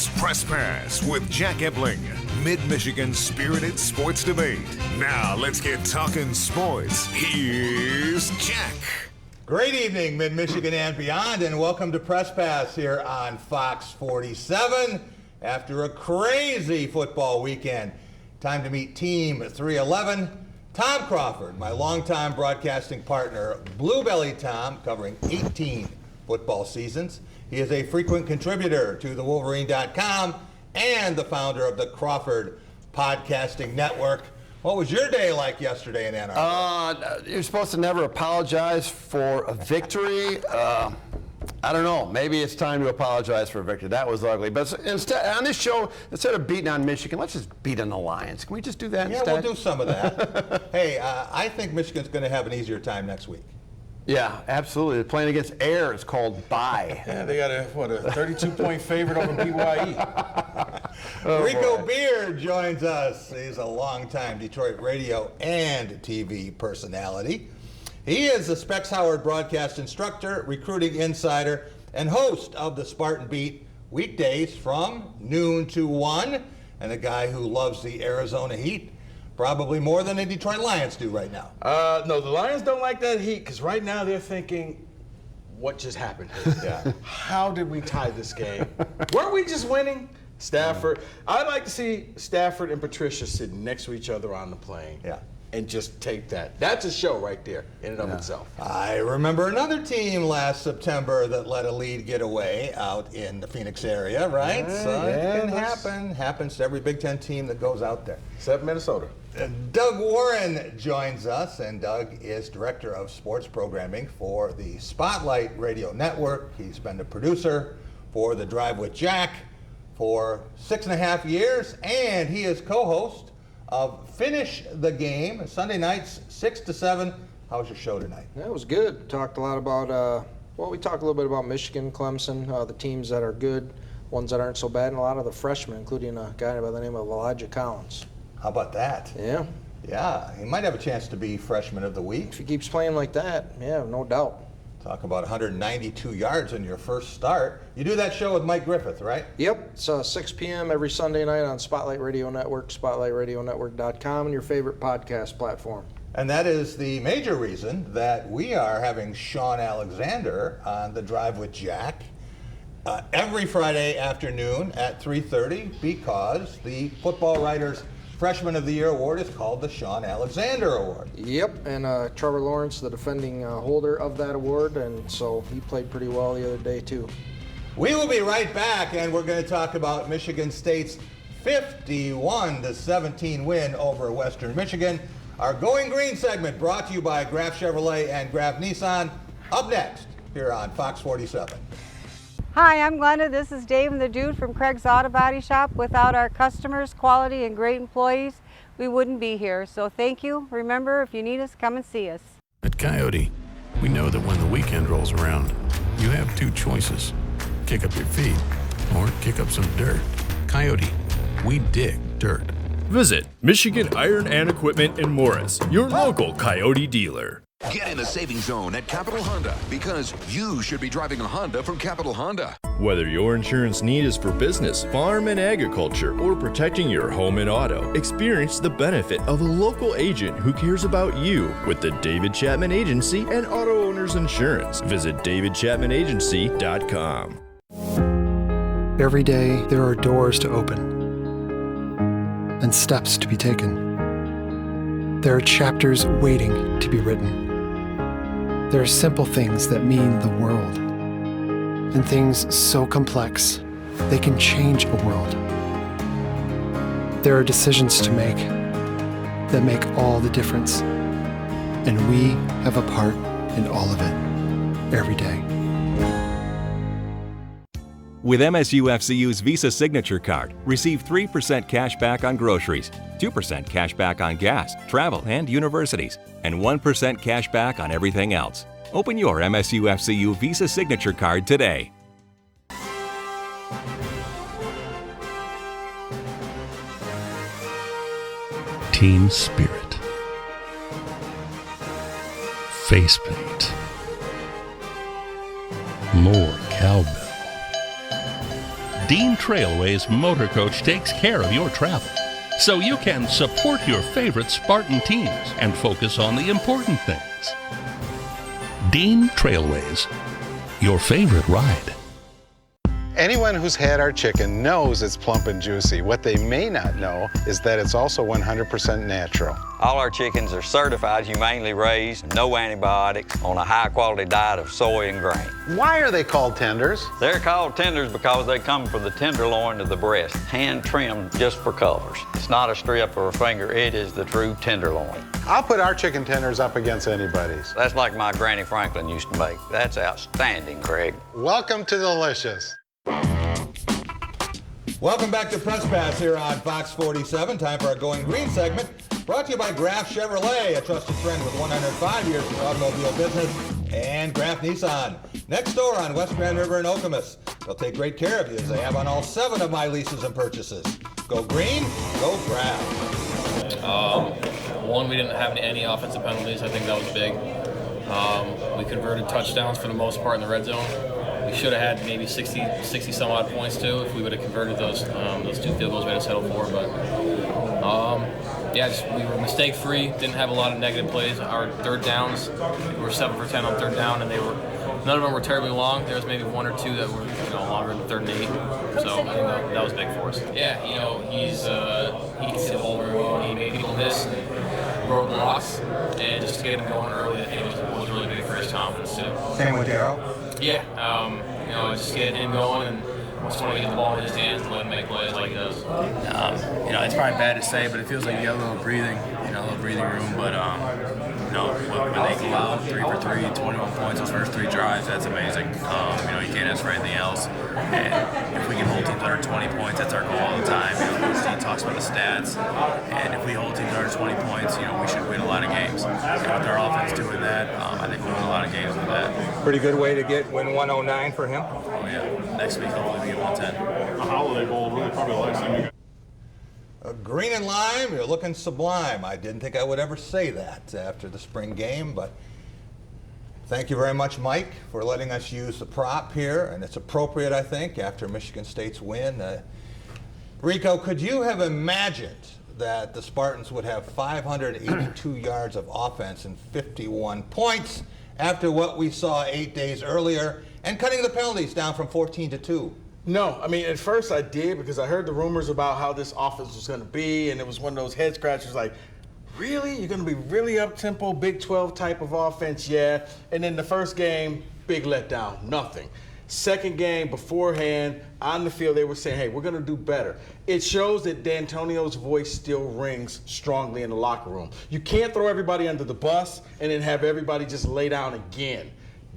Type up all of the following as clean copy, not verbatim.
It's Press Pass with Jack Ebling, Mid-Michigan's spirited sports debate. Now let's get talking sports. Here's Jack. Great evening, Mid-Michigan and beyond, and welcome to Press Pass here on Fox 47. After a crazy football weekend, time to meet Team 311. Tom Crawford, my longtime broadcasting partner, Blue Belly Tom, covering 18 football seasons. He is a frequent contributor to thewolverine.com and the founder of the Crawford Podcasting Network. What was your day like yesterday in Ann Arbor? You're supposed to never apologize for a victory. I don't know. Maybe it's time to apologize for a victory. That was ugly. But instead, on this show, instead of beating on Michigan, let's just beat on the Lions. Can we just do that instead? Yeah, we'll do some of that. Hey, I think Michigan's going to have an easier time next week. Yeah, absolutely. They're playing against Air. It's called Bye. Yeah, they got a 32-point favorite over BYE. Rico Beard joins us. He's a longtime Detroit radio and TV personality. He is a Specs Howard broadcast instructor, recruiting insider, and host of the Spartan Beat weekdays from noon to 1, and a guy who loves the Arizona Heat probably more than the Detroit Lions do right now. No, the Lions don't like that heat because right now they're thinking, what just happened here? Yeah. How did we tie this game? Weren't we just winning? Stafford. I'd like to see Stafford and Patricia sitting next to each other on the plane. Yeah. And just take that. That's a show right there in and of itself. I remember another team last September that let a lead get away out in the Phoenix area, right? So it can happen. Happens to every Big Ten team that goes out there. Except Minnesota. Doug Warren joins us, and Doug is director of sports programming for the Spotlight Radio Network. He's been the producer for The Drive with Jack for 6.5 years, and he is co-host of Finish the Game, Sunday nights, 6 to 7. How was your show tonight? That was good. Talked a lot about, we talked a little bit about Michigan, Clemson, the teams that are good, ones that aren't so bad, and a lot of the freshmen, including a guy by the name of Elijah Collins. How about that? Yeah. Yeah, he might have a chance to be Freshman of the Week. If he keeps playing like that, yeah, no doubt. Talk about 192 yards in your first start. You do that show with Mike Griffith, right? Yep, it's 6 p.m. every Sunday night on Spotlight Radio Network, spotlightradionetwork.com, and your favorite podcast platform. And that is the major reason that we are having Sean Alexander on The Drive with Jack every Friday afternoon at 3:30, because the Football Writers Freshman of the Year award is called the Sean Alexander Award. Yep, and Trevor Lawrence, the defending holder of that award, and so he played pretty well the other day too. We will be right back, and we're going to talk about Michigan State's 51-17 win over Western Michigan. Our Going Green segment brought to you by Graf Chevrolet and Graf Nissan. Up next, here on Fox 47. Hi, I'm Glenda. This is Dave and the Dude from Craig's Auto Body Shop. Without our customers, quality, and great employees, we wouldn't be here. So thank you. Remember, if you need us, come and see us. At Coyote, we know that when the weekend rolls around, you have two choices. Kick up your feet or kick up some dirt. Coyote, we dig dirt. Visit Michigan Iron and Equipment in Morris, your local Coyote dealer. Get in the saving zone at Capital Honda, because you should be driving a Honda from Capital Honda. Whether your insurance need is for business, farm and agriculture, or protecting your home and auto, experience the benefit of a local agent who cares about you with the David Chapman Agency and Auto Owners Insurance. Visit davidchapmanagency.com. Every day there are doors to open and steps to be taken. There are chapters waiting to be written. There are simple things that mean the world, and things so complex they can change a world. There are decisions to make that make all the difference, and we have a part in all of it every day. With MSU-FCU's Visa Signature Card, receive 3% cash back on groceries, 2% cash back on gas, travel, and universities, and 1% cash back on everything else. Open your MSU-FCU Visa Signature Card today. Team spirit. Face paint. More cowbell. Dean Trailways Motor Coach takes care of your travel, so you can support your favorite Spartan teams and focus on the important things. Dean Trailways, your favorite ride. Anyone who's had our chicken knows it's plump and juicy. What they may not know is that it's also 100% natural. All our chickens are certified, humanely raised, no antibiotics, on a high-quality diet of soy and grain. Why are they called tenders? They're called tenders because they come from the tenderloin to the breast, hand-trimmed just for colors. It's not a strip or a finger, it is the true tenderloin. I'll put our chicken tenders up against anybody's. That's like my Granny Franklin used to make. That's outstanding, Craig. Welcome to Delicious. Welcome back to Press Pass here on Fox 47. Time for our Going Green segment. Brought to you by Graf Chevrolet, a trusted friend with 105 years in the automobile business, and Graf Nissan. Next door on West Grand River in Okemos. They'll take great care of you as they have on all 7 of my leases and purchases. Go green, go Graf. One, we didn't have any offensive penalties. I think that was big. We converted touchdowns for the most part in the red zone. We should have had maybe 60 some odd points too if we would have converted those 2 field goals we had to settle for. But we were mistake free. Didn't have a lot of negative plays. Our third downs, we were 7 for 10 on third down, and none of them were terribly long. There was maybe 1 or 2 that were longer than 3rd and 8. So I think that was big for us. Yeah, he can see the whole room. He made people miss and broke blocks, and just to get him going early, I think was really big for his confidence too. Same with Darryl. Yeah, just getting him going and just want to get the ball in his hands and let him make plays like he does. It's probably bad to say, but it feels like you got a little breathing room. But when they go out 3 for 3, 21 points those first 3 drives, that's amazing. You can't ask for anything else. And if we can hold teams under 20 points, that's our goal all the time. Steve talks about the stats, and if we hold teams under 20 points, we should win a lot of games. And with our offense doing that, I think we'll win a lot of games with that. Pretty good way to win 109 for him. Oh yeah, next week hopefully we get 110. The Holiday Bowl really probably the last time you got. Green and lime, you're looking sublime. I didn't think I would ever say that after the spring game, but thank you very much, Mike, for letting us use the prop here, and it's appropriate, I think, after Michigan State's win. Rico, could you have imagined that the Spartans would have 582 yards of offense and 51 points after what we saw 8 days earlier, and cutting the penalties down from 14 to 2? No, at first I did because I heard the rumors about how this offense was going to be, and it was one of those head scratchers like, really? You're going to be really up-tempo, Big 12 type of offense? Yeah. And then the first game, big letdown, nothing. Second game, beforehand, on the field, they were saying, hey, we're going to do better. It shows that D'Antonio's voice still rings strongly in the locker room. You can't throw everybody under the bus and then have everybody just lay down again.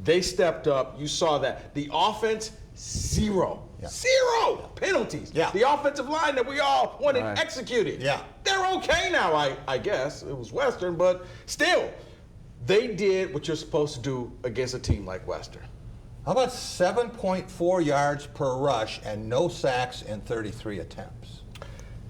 They stepped up. You saw that. The offense, 0. Yeah. 0 penalties. Yeah. The offensive line that we all wanted executed. Yeah. They're okay now, I guess. It was Western, but still, they did what you're supposed to do against a team like Western. How about 7.4 yards per rush and no sacks in 33 attempts?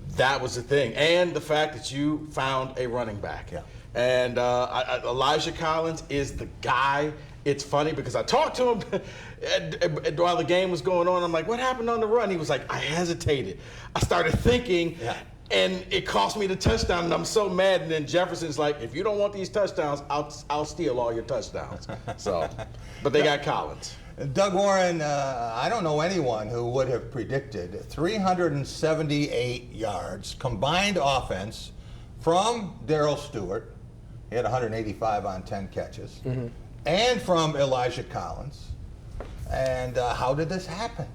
That was the thing. And the fact that you found a running back. Yeah. And Elijah Collins is the guy. It's funny because I talked to him while the game was going on. I'm like, what happened on the run? He was like, I hesitated. I started thinking, and it cost me the touchdown, and I'm so mad. And then Jefferson's like, if you don't want these touchdowns, I'll steal all your touchdowns. So, but they got Collins. Doug Warren, I don't know anyone who would have predicted 378 yards combined offense from Darryl Stewart. He had 185 on 10 catches. Mm-hmm. And from Elijah Collins. And how did this happen?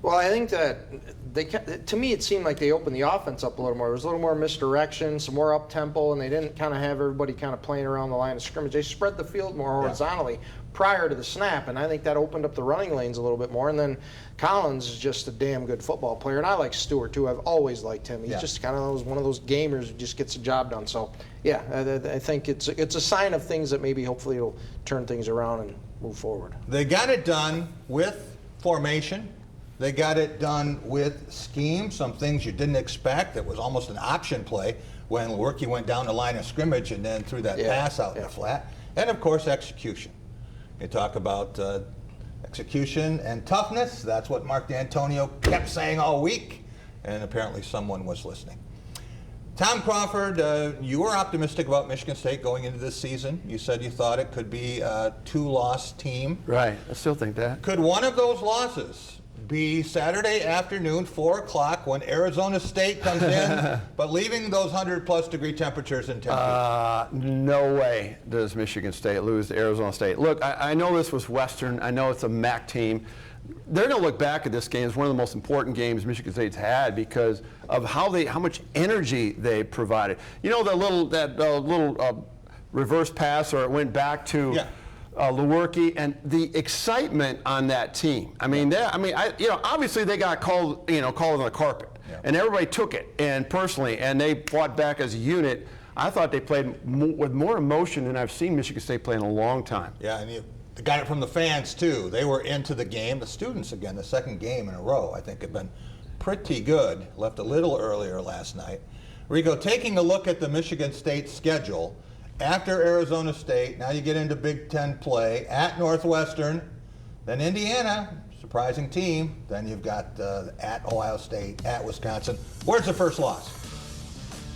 Well, I think that to me, it seemed like they opened the offense up a little more. There was a little more misdirection, some more up-tempo, and they didn't kind of have everybody kind of playing around the line of scrimmage. They spread the field more horizontally prior to the snap, and I think that opened up the running lanes a little bit more. And then Collins is just a damn good football player, and I like Stewart too. I've always liked him. He's just kind of one of those gamers who just gets the job done. So, yeah, I think it's a sign of things that maybe hopefully it'll turn things around and move forward. They got it done with formation. They got it done with scheme, some things you didn't expect. It was almost an option play when Lurkey went down the line of scrimmage and then threw that pass out in the flat. And, of course, execution. You talk about Execution and toughness, that's what Mark D'Antonio kept saying all week, and apparently someone was listening. Tom Crawford, you were optimistic about Michigan State going into this season. You said you thought it could be a 2-loss team. Right, I still think that. Could one of those losses be Saturday afternoon, 4 o'clock, when Arizona State comes in, but leaving those 100-plus degree temperatures in Tempe? No way does Michigan State lose to Arizona State. Look, I know this was Western. I know it's a MAC team. They're going to look back at this game as one of the most important games Michigan State's had because of how much energy they provided. You know, that little reverse pass, or it went back to. Yeah. Lewerke, and the excitement on that team. I mean, obviously they got called on the carpet, and everybody took it and personally, and they fought back as a unit. I thought they played with more emotion than I've seen Michigan State play in a long time. Yeah, and you got it from the fans too. They were into the game. The students, again, the second game in a row, I think have been pretty good. Left a little earlier last night. Rico, taking a look at the Michigan State schedule. After Arizona State, now you get into Big Ten play at Northwestern, then Indiana, surprising team. Then you've got at Ohio State, at Wisconsin. Where's the first loss?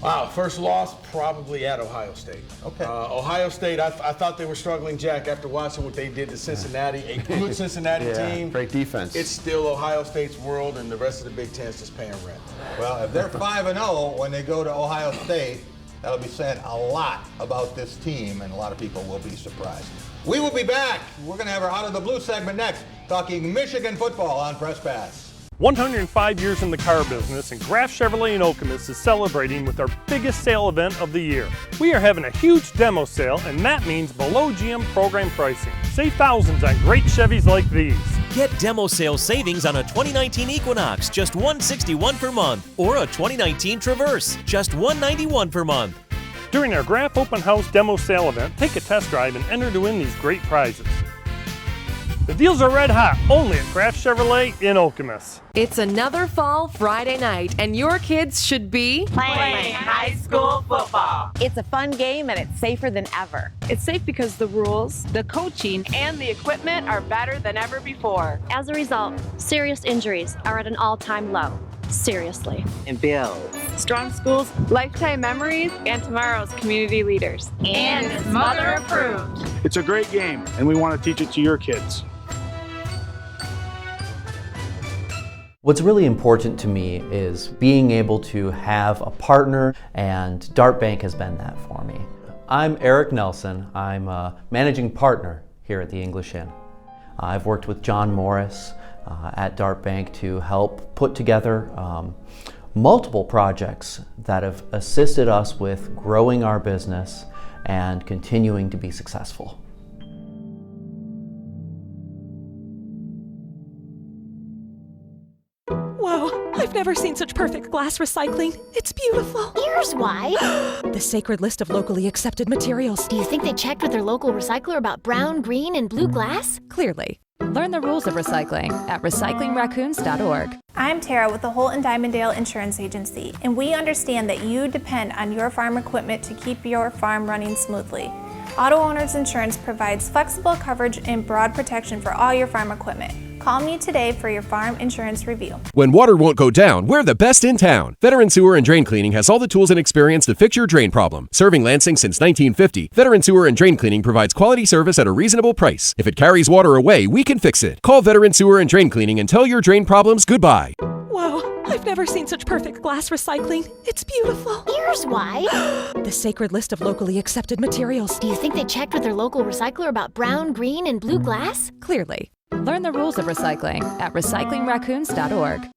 Wow, first loss probably at Ohio State. Okay. Ohio State, I thought they were struggling, Jack, after watching what they did to Cincinnati, a good Cincinnati team. Great defense. It's still Ohio State's world, and the rest of the Big Ten is just paying rent. Well, if they're 5-0 when they go to Ohio State, that'll be saying a lot about this team, and a lot of people will be surprised. We will be back. We're going to have our Out of the Blue segment next, talking Michigan football on Press Pass. 105 years in the car business, and Graf Chevrolet in Okemos is celebrating with our biggest sale event of the year. We are having a huge demo sale, and that means below GM program pricing. Save thousands on great Chevys like these. Get demo sale savings on a 2019 Equinox, just $161 per month, or a 2019 Traverse, just $191 per month. During our Graf Open House demo sale event, take a test drive and enter to win these great prizes. The deals are red hot, only at Graf Chevrolet in Okemos. It's another fall Friday night, and your kids should be playing high school football. It's a fun game, and it's safer than ever. It's safe because the rules, the coaching, and the equipment are better than ever before. As a result, serious injuries are at an all-time low. Seriously. And build strong schools, lifetime memories, and tomorrow's community leaders. And it's mother approved. It's a great game, and we want to teach it to your kids. What's really important to me is being able to have a partner, and Dart Bank has been that for me. I'm Eric Nelson. I'm a managing partner here at the English Inn. I've worked with John Morris at Dart Bank to help put together multiple projects that have assisted us with growing our business and continuing to be successful. Whoa, I've never seen such perfect glass recycling. It's beautiful. Here's why. The sacred list of locally accepted materials. Do you think they checked with their local recycler about brown, green, and blue glass? Clearly. Learn the rules of recycling at recyclingraccoons.org. I'm Tara with the Holt and Diamondale Insurance Agency, and we understand that you depend on your farm equipment to keep your farm running smoothly. Auto Owners Insurance provides flexible coverage and broad protection for all your farm equipment. Call me today for your farm insurance review. When water won't go down, we're the best in town. Veteran Sewer and Drain Cleaning has all the tools and experience to fix your drain problem. Serving Lansing since 1950, Veteran Sewer and Drain Cleaning provides quality service at a reasonable price. If it carries water away, we can fix it. Call Veteran Sewer and Drain Cleaning and tell your drain problems goodbye. Whoa, I've never seen such perfect glass recycling. It's beautiful. Here's why. The sacred list of locally accepted materials. Do you think they checked with their local recycler about brown, green, and blue glass? Clearly. Learn the rules of recycling at recyclingraccoons.org.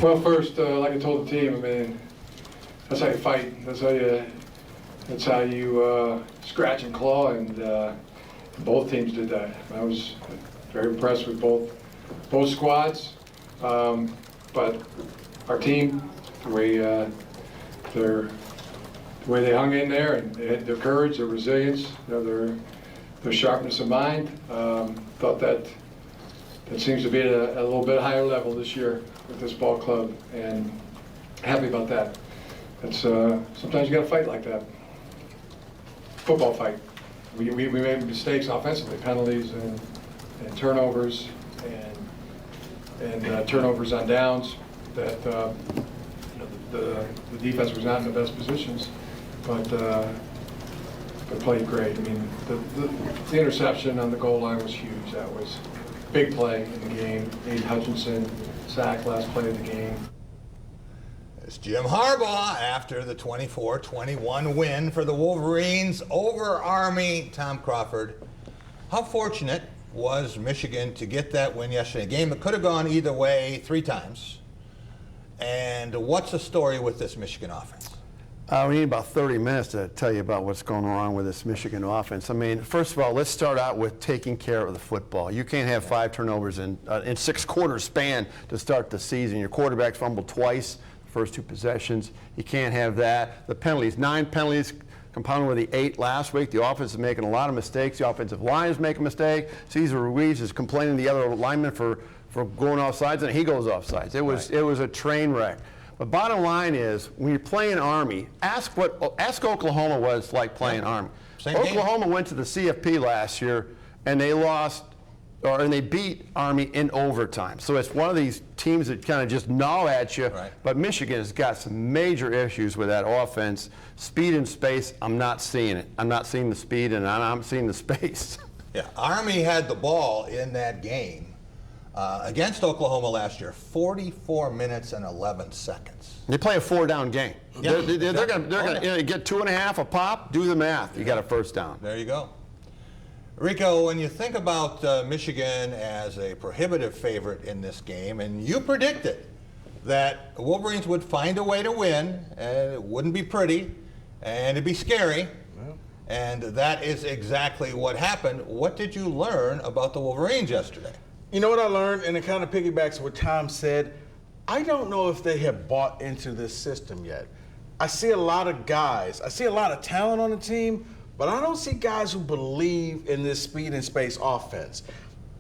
Well, first, like I told the team, I mean, that's how you fight. That's how you scratch and claw, and both teams did that. I was very impressed with both squads, but our team, the way they hung in there, and their courage, their resilience, their sharpness of mind. Thought that seems to be at a little bit higher level this year with this ball club, and happy about that. It's sometimes you got to fight like that. Football fight. We made mistakes offensively, penalties and turnovers and turnovers on downs that the defense was not in the best positions, but played great. I mean, the interception on the goal line was huge. That was a big play in the game. Aiden Hutchinson sack last play of the game. It's Jim Harbaugh after the 24-21 win for the Wolverines over Army. Tom Crawford, how fortunate was Michigan to get that win yesterday? A game that could have gone either way 3 times. And what's the story with this Michigan offense? We need about 30 minutes to tell you about what's going on with this Michigan offense. I mean, first of all, let's start out with taking care of the football. You can't have 5 turnovers in 6 quarters span to start the season. Your quarterback fumbled twice, the first 2 possessions. You can't have that. The penalties, 9 penalties compounded with the 8 last week. The offense is making a lot of mistakes. The offensive line is making a mistake. Cesar Ruiz is complaining to the other lineman for going off sides, and he goes off sides. It was a train wreck. But bottom line is, when you're playing Army, ask Oklahoma what it's like playing Army. Oklahoma went to the CFP last year, and they lost, and they beat Army in overtime. So it's one of these teams that kind of just gnaw at you. Right. But Michigan has got some major issues with that offense. Speed and space, I'm not seeing it. I'm not seeing the speed, and I'm seeing the space. Yeah, Army had the ball in that game. Against Oklahoma last year, 44 minutes and 11 seconds. They play a 4-down game. Yeah, they're going to get 2.5 a pop. Do the math. You got a first down. There you go. Rico, when you think about Michigan as a prohibitive favorite in this game, and you predicted that the Wolverines would find a way to win, and it wouldn't be pretty, and it'd be scary, and that is exactly what happened. What did you learn about the Wolverines yesterday? You know what I learned, and it kind of piggybacks what Tom said. I don't know if they have bought into this system yet. I see a lot of guys. I see a lot of talent on the team, but I don't see guys who believe in this speed and space offense.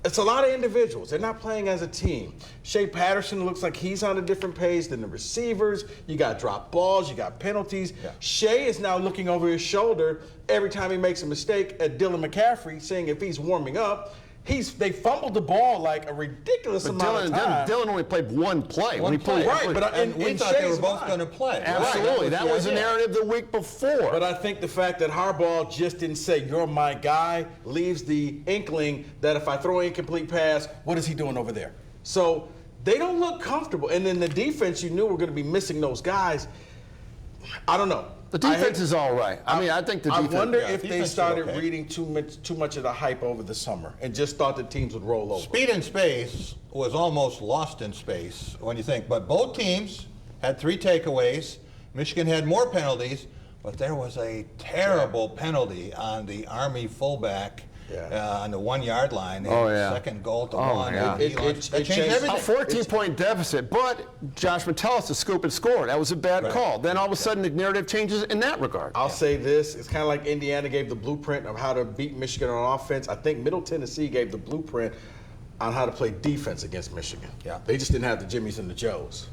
It's a lot of individuals. They're not playing as a team. Shea Patterson looks like he's on a different page than the receivers. You got drop balls. You got penalties. Yeah. Shea is now looking over his shoulder every time he makes a mistake at Dylan McCaffrey, saying if he's warming up. They fumbled the ball like a ridiculous amount of time. Dylan only played 1 play. When he played, right? But we thought they were both going to play. Absolutely, that was the narrative the week before. But I think the fact that Harbaugh just didn't say "you're my guy" leaves the inkling that if I throw an incomplete pass, what is he doing over there? So they don't look comfortable. And then the defense, you knew we're going to be missing those guys. I don't know. The defense is all right. I mean, I think the defense. I wonder if they started reading too much of the hype over the summer and just thought the teams would roll over. Speed and space was almost lost in space when you think. But both teams had 3 takeaways. Michigan had more penalties, but there was a terrible penalty on the Army fullback on the 1-yard line. Second goal to 1. It changed everything. A 14-point deficit, but Josh Metellus to scoop and score. That was a bad call. Then all of a sudden the narrative changes in that regard. I'll say this. It's kind of like Indiana gave the blueprint of how to beat Michigan on offense. I think Middle Tennessee gave the blueprint on how to play defense against Michigan. Yeah. They just didn't have the Jimmies and the Joes.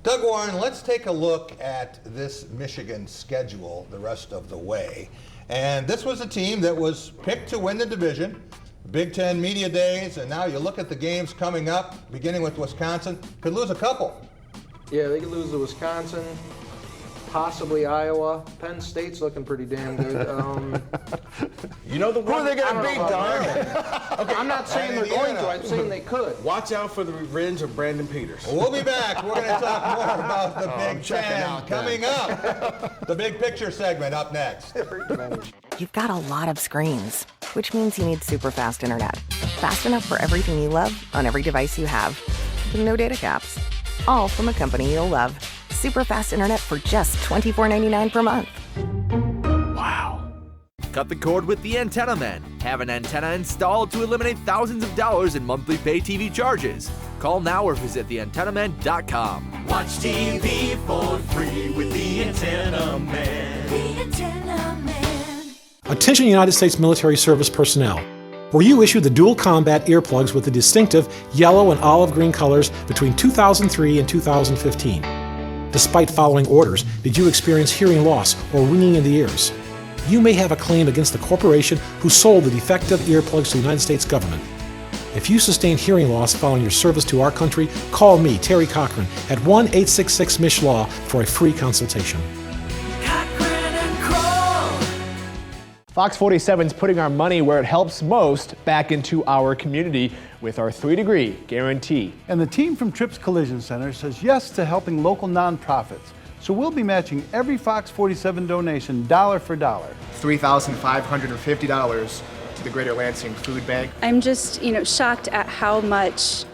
Doug Warren, let's take a look at this Michigan schedule the rest of the way. And this was a team that was picked to win the division, Big Ten Media Days, and now you look at the games coming up, beginning with Wisconsin, could lose a couple. Yeah, they could lose to Wisconsin, possibly Iowa. Penn State's looking pretty damn good. You know the one who are they going to beat, Don? Okay, I'm not saying they're going to. I'm saying they could. Watch out for the revenge of Brandon Peters. We'll be back. We're going to talk more about the Big Ten coming up. The Big Picture segment up next. You've got a lot of screens, which means you need super fast internet. Fast enough for everything you love on every device you have. No data caps. All from a company you'll love. Super fast internet for just $24.99 per month. Wow. Cut the cord with the Antenna Men. Have an antenna installed to eliminate thousands of dollars in monthly pay TV charges. Call now or visit theantennamen.com. Watch TV for free with the Antenna Man. The Antenna Man. Attention United States military service personnel. Were you issued the dual combat earplugs with the distinctive yellow and olive green colors between 2003 and 2015? Despite following orders, did you experience hearing loss or ringing in the ears? You may have a claim against the corporation who sold the defective earplugs to the United States government. If you sustained hearing loss following your service to our country, call me, Terry Cochran, at 1-866-MISH-LAW for a free consultation. Fox 47 is putting our money where it helps most, back into our community with our 3-degree guarantee. And the team from Trips Collision Center says yes to helping local nonprofits. So we'll be matching every Fox 47 donation dollar for dollar. $3,550 to the Greater Lansing Food Bank. I'm just, shocked at how much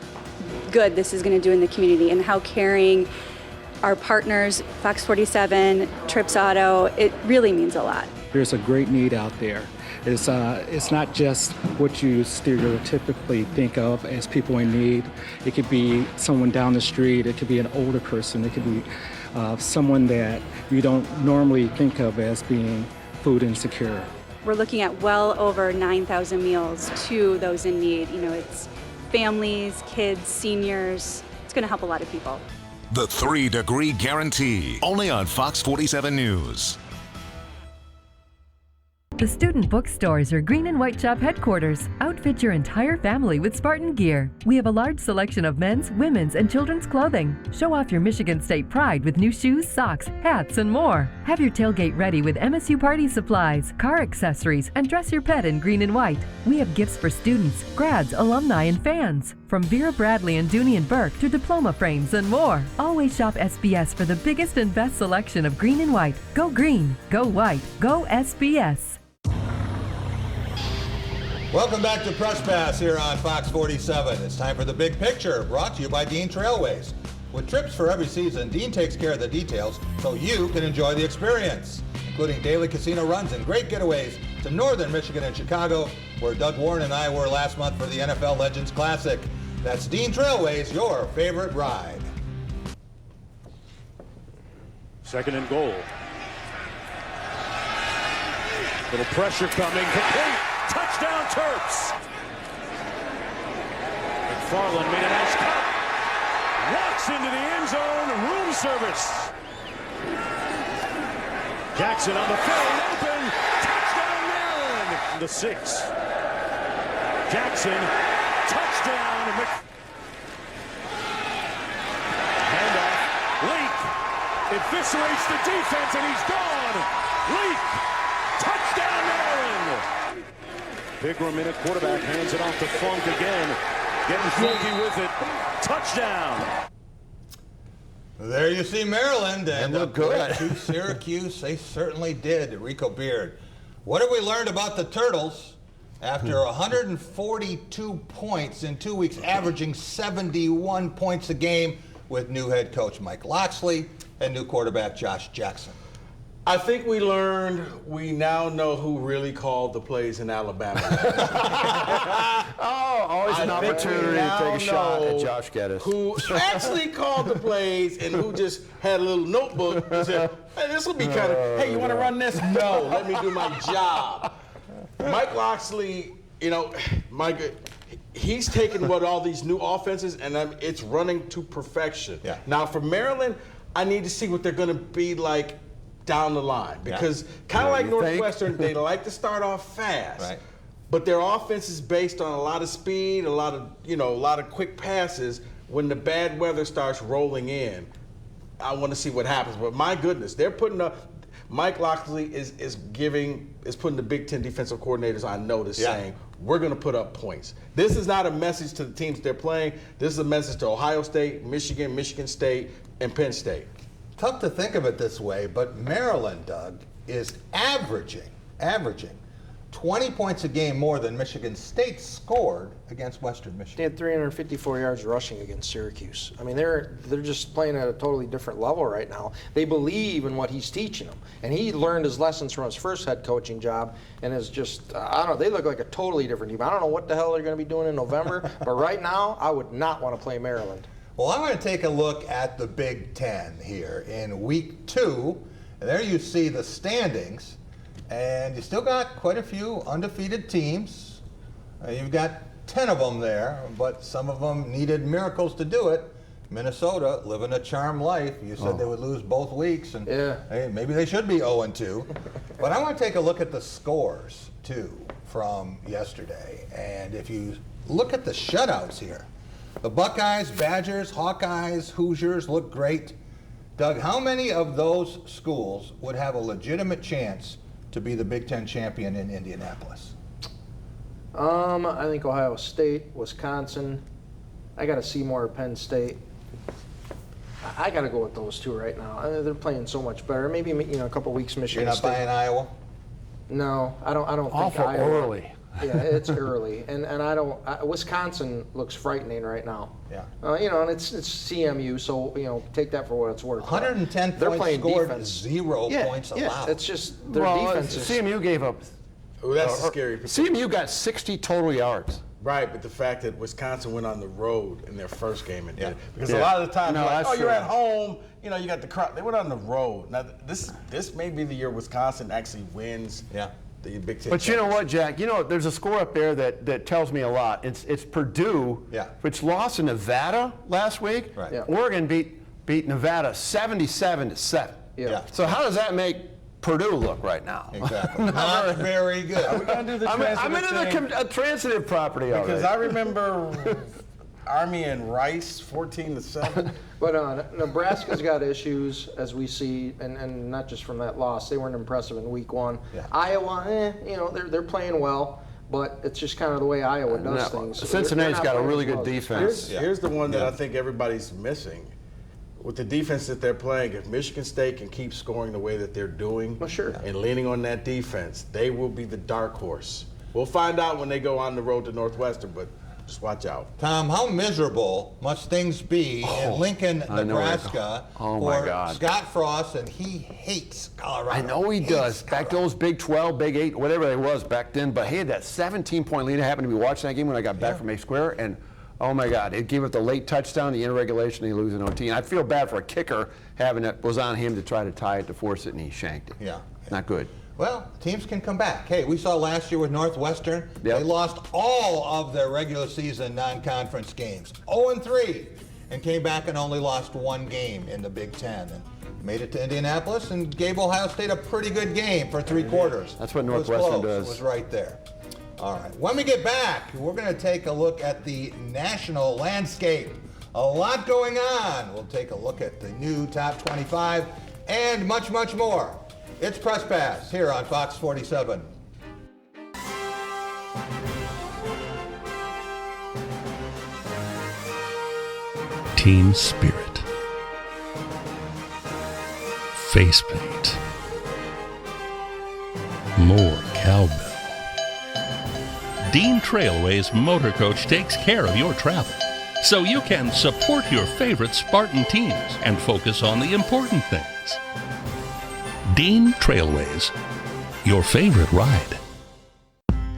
good this is going to do in the community and how caring our partners, Fox 47, Trips Auto, it really means a lot. There's a great need out there. It's not just what you stereotypically think of as people in need. It could be someone down the street, it could be an older person, it could be someone that you don't normally think of as being food insecure. We're looking at well over 9,000 meals to those in need. It's families, kids, seniors. It's going to help a lot of people. The 3-degree guarantee, only on Fox 47 News. The Student Bookstore is your green and white shop headquarters. Outfit your entire family with Spartan gear. We have a large selection of men's, women's, and children's clothing. Show off your Michigan State pride with new shoes, socks, hats, and more. Have your tailgate ready with MSU party supplies, car accessories, and dress your pet in green and white. We have gifts for students, grads, alumni, and fans. From Vera Bradley and Dooney and Burke to diploma frames and more. Always shop SBS for the biggest and best selection of green and white. Go green, go white, go SBS. Welcome back to Press Pass here on Fox 47. It's time for The Big Picture, brought to you by Dean Trailways. With trips for every season, Dean takes care of the details so you can enjoy the experience, including daily casino runs and great getaways to northern Michigan and Chicago, where Doug Warren and I were last month for the NFL Legends Classic. That's Dean Trailways, your favorite ride. 2nd and goal. Little pressure coming, complete. Touchdown, Terps! McFarland made a nice cut. Walks into the end zone, room service. Jackson on the field, open. Touchdown, Maryland! The 6. Jackson, touchdown. Handoff. Leak eviscerates the defense, and he's gone. Leak, touchdown, Maryland! Pigram in at quarterback, hands it off to Funk again. Getting funky with it. Touchdown. There you see Maryland, and look good. To Syracuse, they certainly did. Rico Beard. What have we learned about the Turtles after 142 points in 2 weeks, averaging 71 points a game with new head coach Mike Loxley and new quarterback Josh Jackson? I think we now know who really called the plays in Alabama. Always an opportunity to take a shot at Josh Geddes. Who actually called the plays and who just had a little notebook and said, hey, this will be kind of, hey, you want to run this? No, let me do my job. Mike Loxley, he's taken what all these new offenses and it's running to perfection. Yeah. Now for Maryland, I need to see what they're going to be like down the line, because kind of like Northwestern, they like to start off fast, right? But their offense is based on a lot of speed, a lot of quick passes. When the bad weather starts rolling in, I want to see what happens. But my goodness, they're putting up. Mike Loxley is putting the Big Ten defensive coordinators on notice, saying we're going to put up points. This is not a message to the teams they're playing. This is a message to Ohio State, Michigan, Michigan State, and Penn State. Tough to think of it this way, but Maryland, Doug, is averaging 20 points a game more than Michigan State scored against Western Michigan. They had 354 yards rushing against Syracuse. I mean, they're just playing at a totally different level right now. They believe in what he's teaching them, and he learned his lessons from his first head coaching job, and is just, I don't know, they look like a totally different team. I don't know what the hell they're going to be doing in November, but right now, I would not want to play Maryland. Well, I'm going to take a look at the Big Ten here in week 2. And there you see the standings. And you still got quite a few undefeated teams. You've got 10 of them there, but some of them needed miracles to do it. Minnesota living a charmed life. You said they would lose both weeks, and hey, maybe they should be 0-2. But I want to take a look at the scores, too, from yesterday. And if you look at the shutouts here, the Buckeyes, Badgers, Hawkeyes, Hoosiers look great. Doug, how many of those schools would have a legitimate chance to be the Big Ten champion in Indianapolis? I think Ohio State, Wisconsin. I got to see more of Penn State. I got to go with those two right now. They're playing so much better. Maybe a couple weeks Michigan You're not State. buying Iowa? No, I don't Awful think Iowa. early. Yeah, it's early, and I don't. Wisconsin looks frightening right now. Yeah. And it's CMU, so take that for what it's worth. 110 They're points playing scored, defense. 0 points allowed. Yeah, it's just their defense is. CMU gave up. Oh, that's scary. CMU got 60 total yards. Right, but the fact that Wisconsin went on the road in their first game and did it. Because Yeah. a lot of the time, No, you're like, that's you're true. at home, you got the crowd. They went on the road. Now, this may be the year Wisconsin actually wins the Big Ten. But you know what, Jack? There's a score up there that tells me a lot. It's Purdue, which lost to Nevada last week. Right. Yeah. Oregon beat Nevada 77-7. Yeah. So how does that make Purdue look right now? Exactly. Not very good. Are we going to do the I'm transitive into thing? the transitive property already. Because I remember Army and Rice 14-7. But Nebraska's got issues, as we see, and not just from that loss. They weren't impressive in week 1. Yeah. Iowa, they're playing well, but it's just kind of the way Iowa does things. So Cincinnati's they're not got a playing really as well good as defense. Here's the one that I think everybody's missing. With the defense that they're playing, if Michigan State can keep scoring the way that they're doing and leaning on that defense, they will be the dark horse. We'll find out when they go on the road to Northwestern, but just watch out. Tom, how miserable must things be in Lincoln, Nebraska for Scott Frost, and he hates Colorado. I know he does. Back those Big 12, Big 8, whatever it was back then, but he had that 17-point lead. I happened to be watching that game when I got back from A Square, and oh my God, it gave up the late touchdown, the interregulation, and he lose in OT. And I feel bad for a kicker having it was on him to try to tie it to force it, and he shanked it. Yeah. Not good. Well, teams can come back. Hey, we saw last year with Northwestern, they lost all of their regular season non-conference games, 0-3, and came back and only lost 1 game in the Big Ten. And made it to Indianapolis and gave Ohio State a pretty good game for 3 quarters. That's what It was Northwestern close. does. It was right there. All right. When we get back, we're going to take a look at the national landscape. A lot going on. We'll take a look at the new top 25 and much, much more. It's Press Pass here on Fox 47. Team spirit. Face paint. More cowbell. Dean Trailway's Motor Coach takes care of your travel, so you can support your favorite Spartan teams and focus on the important things. Dean Trailways, your favorite ride.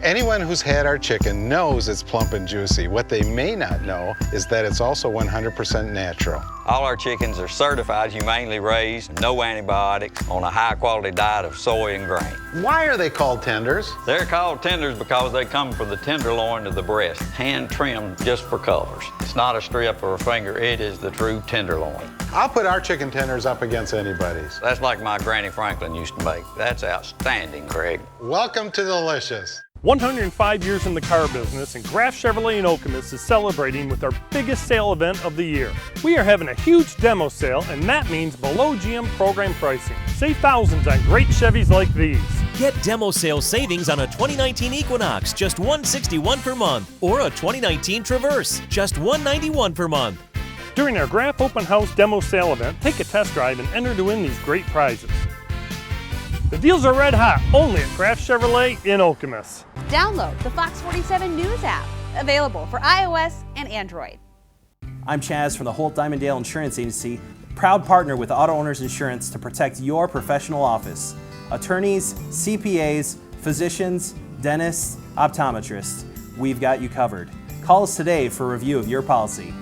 Anyone who's had our chicken knows it's plump and juicy. What they may not know is that it's also 100% natural. All our chickens are certified, humanely raised, no antibiotics, on a high-quality diet of soy and grain. Why are they called tenders? They're called tenders because they come from the tenderloin of the breast, hand-trimmed just for colors. It's not a strip or a finger, it is the true tenderloin. I'll put our chicken tenders up against anybody's. That's like my Granny Franklin used to make. That's outstanding, Craig. Welcome to Delicious. 105 years in the car business, and Graff Chevrolet in Okemos is celebrating with our biggest sale event of the year. We are having a huge demo sale, and that means below GM program pricing. Save thousands on great Chevys like these. Get demo sale savings on a 2019 Equinox, just $161 per month, or a 2019 Traverse, just $191 per month. During our Graff Open House demo sale event, take a test drive and enter to win these great prizes. The deals are red hot, only at Graff Chevrolet in Okemos. Download the Fox 47 News app, available for iOS and Android. I'm Chaz from the Holt Diamonddale Insurance Agency, proud partner with Auto Owners Insurance to protect your professional office. Attorneys, CPAs, physicians, dentists, optometrists, we've got you covered. Call us today for a review of your policy.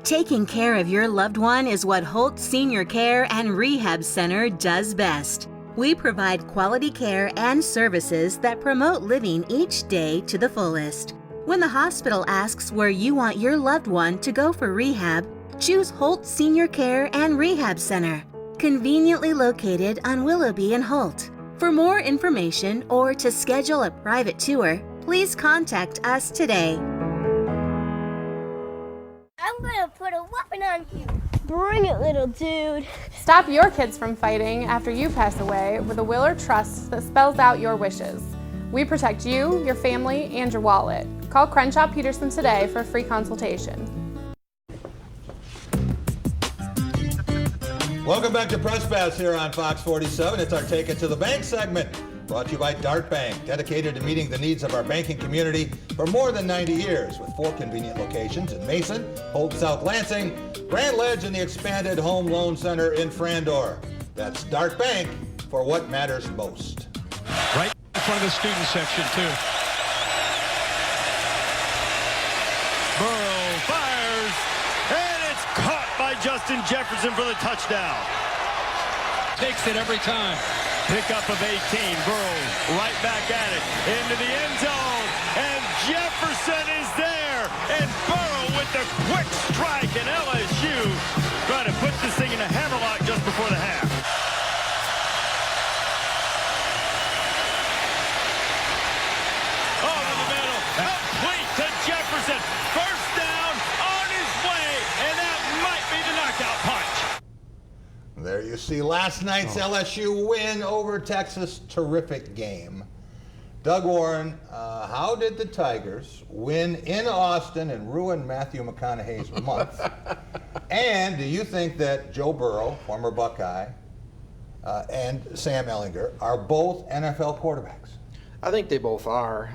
Taking care of your loved one is what Holt Senior Care and Rehab Center does best. We provide quality care and services that promote living each day to the fullest. When the hospital asks where you want your loved one to go for rehab, choose Holt Senior Care and Rehab Center, conveniently located on Willoughby and Holt. For more information or to schedule a private tour, please contact us today. I'm gonna put a weapon on you. Bring it, little dude. Stop your kids from fighting after you pass away with a will or trust that spells out your wishes. We protect you, your family, and your wallet. Call Crenshaw Peterson today for a free consultation. Welcome back to Press Pass here on Fox 47. It's our Take It to the Bank segment, brought to you by Dart Bank, dedicated to meeting the needs of our banking community for more than 90 years, with 4 convenient locations in Mason, Holt South Lansing, Grand Ledge, and the expanded Home Loan Center in Frandor. That's Dart Bank for what matters most. Right in front of the student section, too. Burrow fires, and it's caught by Justin Jefferson for the touchdown. Takes it every time. Pickup of 18. Burrow right back at it. Into the end zone. And Jefferson is there. And Burrow with the quick strike. And LSU trying to put this thing in a hammerlock just before the half. Over the middle. Complete to Jefferson. First down on his way. And that might be the knockout punch. There you see last night's LSU win over Texas. Terrific game. Doug Warren, how did the Tigers win in Austin and ruin Matthew McConaughey's month? And do you think that Joe Burrow, former Buckeye, and Sam Ehlinger are both NFL quarterbacks? I think they both are.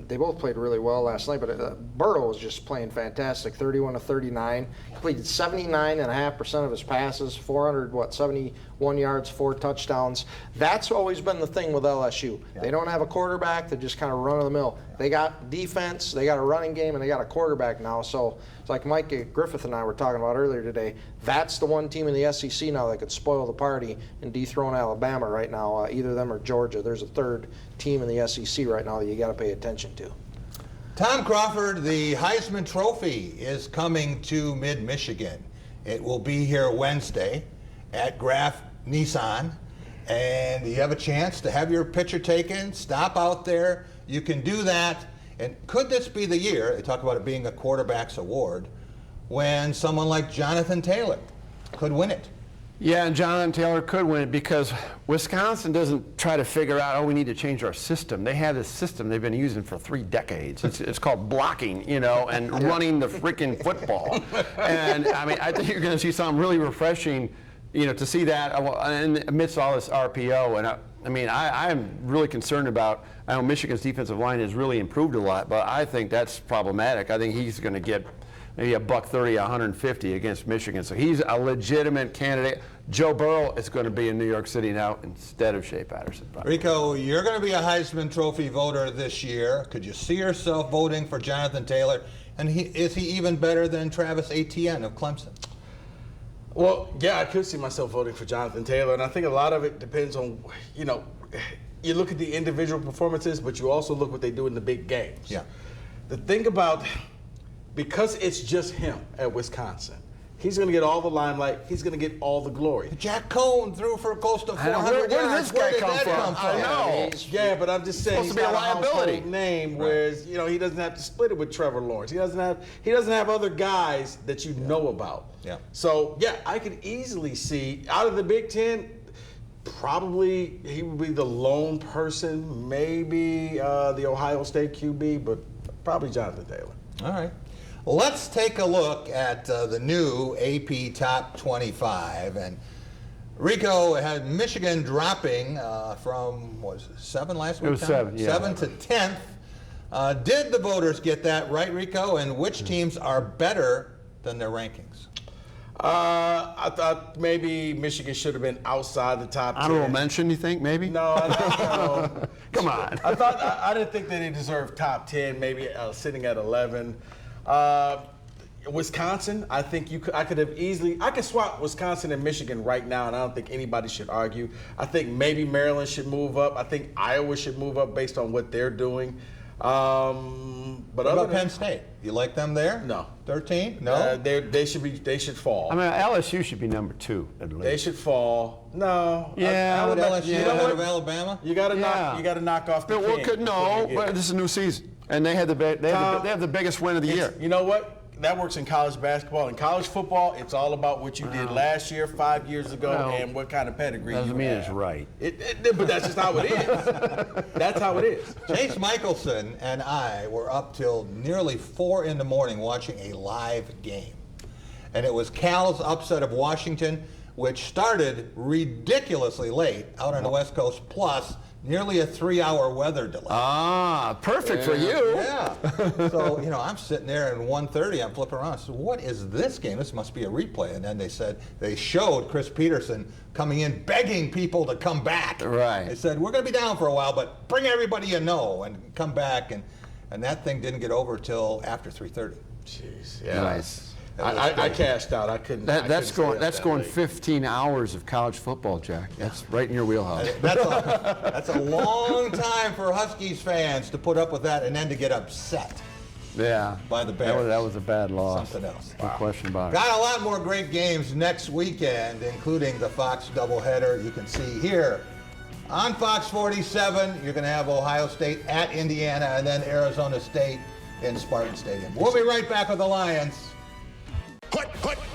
They both played really well last night, but Burrow was just playing fantastic. 31 to 39, completed 79.5% of his passes, 71 yards, 4 touchdowns. That's always been the thing with LSU. Yeah. They don't have a quarterback; they just kind of run of the mill. They got defense, they got a running game, and they got a quarterback now. So it's like Mike Griffith and I were talking about earlier today. That's the one team in the SEC now that could spoil the party and dethrone Alabama right now. Either them or Georgia. There's a third team in the SEC right now that you got to pay attention to. Tom Crawford, the Heisman Trophy is coming to Mid-Michigan. It will be here Wednesday at Graf Nissan, and you have a chance to have your picture taken. Stop out there. You can do that. And could this be the year, they talk about it being a quarterback's award, when someone like Jonathan Taylor could win it? Yeah, and Jonathan Taylor could win it because Wisconsin doesn't try to figure out, we need to change our system. They have this system they've been using for 3 decades. It's called blocking, and running the freaking football. And, I think you're going to see something really refreshing, to see that amidst all this RPO. And I'm really concerned about, I know Michigan's defensive line has really improved a lot, but I think that's problematic. I think he's going to get maybe $130, 150 against Michigan. So he's a legitimate candidate. Joe Burrow is going to be in New York City now instead of Shea Patterson. Rico, you're going to be a Heisman Trophy voter this year. Could you see yourself voting for Jonathan Taylor? And is he even better than Travis Etienne of Clemson? Well, yeah, I could see myself voting for Jonathan Taylor, and I think a lot of it depends on, you look at the individual performances, but you also look what they do in the big games. Yeah. The thing about, because it's just him at Wisconsin, he's going to get all the limelight. He's going to get all the glory. Jack Cohn threw for close to 400 yards. Where did this guy come from? I know. Yeah, but I'm just saying he's supposed to be not a liability. household name, whereas he doesn't have to split it with Trevor Lawrence. He doesn't have other guys that you know about. Yeah. So yeah, I could easily see out of the Big Ten, probably he would be the lone person, maybe the Ohio State QB, but probably Jonathan Taylor. All right. Let's take a look at the new AP Top 25. And Rico had Michigan dropping from, what was it, 7 last week? It was 7, yeah. 7 to 10th. Did the voters get that right, Rico? And which teams are better than their rankings? I thought maybe Michigan should have been outside the top 10. Honorable mention, you think, maybe? No, I don't know. Come on. I didn't think that they deserved top 10, maybe sitting at 11. Wisconsin, I think I could swap Wisconsin and Michigan right now, and I don't think anybody should argue. I think maybe Maryland should move up. I think Iowa should move up based on what they're doing. But what about Penn State? You like them there? No. 13? No. They should fall. I mean, LSU should be number 2 at least. They should fall. No. Yeah. How would LSU yeah. of Alabama? You got to knock off the king. No, but this is a new season, and they have the biggest win of the year. You know what? That works in college basketball. In college football, it's all about what you did last year, 5 years ago, and what kind of pedigree you have. Doesn't mean it's right. But that's just how it is. That's how it is. Chase Michelson and I were up till nearly 4 in the morning watching a live game. And it was Cal's upset of Washington, which started ridiculously late out on the West Coast, plus nearly a 3-hour weather delay. Ah, perfect for you. Yeah. So, I'm sitting there at 1:30, I'm flipping around. So what is this game? This must be a replay. And then they showed Chris Peterson coming in begging people to come back. Right. They said, we're going to be down for a while, but bring everybody you know and come back. And that thing didn't get over till after 3:30. Jeez. Yeah. Nice. I cashed out. I couldn't. That's going 15 hours of college football, Jack. That's right in your wheelhouse. That's a long time for Huskies fans to put up with that and then to get upset. Yeah. By the Bears. That was a bad loss. Something else. No question about it. Got a lot more great games next weekend, including the Fox doubleheader. You can see here on Fox 47. You're going to have Ohio State at Indiana and then Arizona State in Spartan Stadium. We'll be right back with the Lions.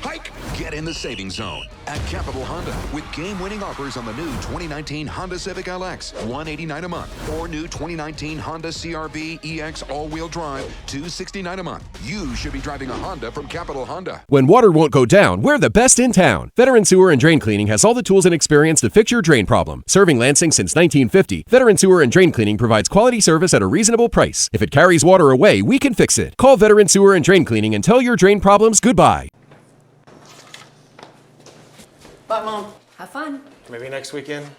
Hike! Get in the savings zone at Capital Honda with game-winning offers on the new 2019 Honda Civic LX, $189 a month, or new 2019 Honda CR-V EX all-wheel drive, $269 a month. You should be driving a Honda from Capital Honda. When water won't go down, we're the best in town. Veteran Sewer and Drain Cleaning has all the tools and experience to fix your drain problem. Serving Lansing since 1950, Veteran Sewer and Drain Cleaning provides quality service at a reasonable price. If it carries water away, we can fix it. Call Veteran Sewer and Drain Cleaning and tell your drain problems goodbye. Bye, Mom. Have fun. Maybe next weekend.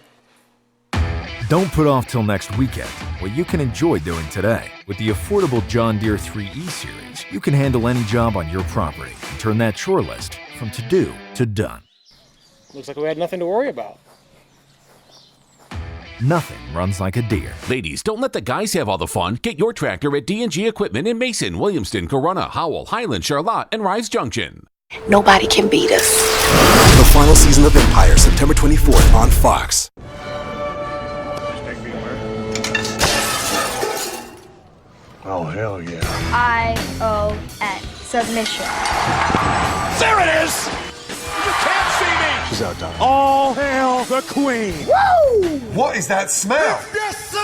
Don't put off till next weekend what you can enjoy doing today. With the affordable John Deere 3E series, you can handle any job on your property and turn that chore list from to-do to done. Looks like we had nothing to worry about. Nothing runs like a Deere. Ladies, don't let the guys have all the fun. Get your tractor at D&G Equipment in Mason, Williamston, Corunna, Howell, Highland, Charlotte, and Rise Junction. Nobody can beat us. The final season of Empire, September 24th on Fox. Oh, hell yeah. ION. Submission. There it is! You can't see me! She's out, Don. All hail the queen! Woo! What is that smell? This smell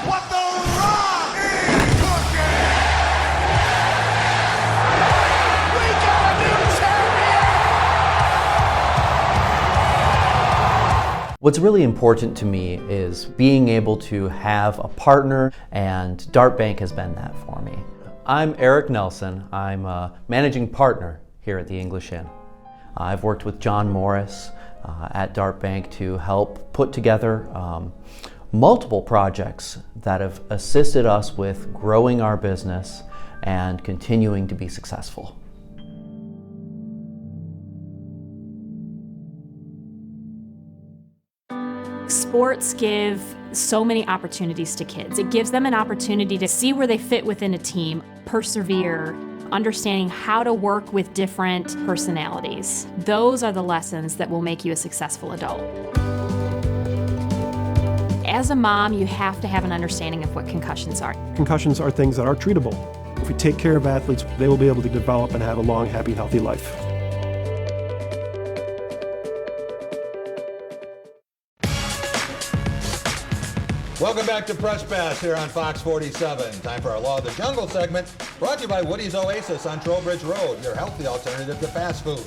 what the Rock is cooking! We got a new champion! What's really important to me is being able to have a partner, and Dart Bank has been that for me. I'm Eric Nelson. I'm a managing partner here at the English Inn. I've worked with John Morris at Dart Bank to help put together multiple projects that have assisted us with growing our business and continuing to be successful. Sports give so many opportunities to kids. It gives them an opportunity to see where they fit within a team, persevere, understanding how to work with different personalities. Those are the lessons that will make you a successful adult. As a mom, you have to have an understanding of what concussions are. Concussions are things that are treatable. If we take care of athletes, they will be able to develop and have a long, happy, healthy life. Welcome back to Press Pass here on Fox 47. Time for our Law of the Jungle segment, brought to you by Woody's Oasis on Trowbridge Road, your healthy alternative to fast food.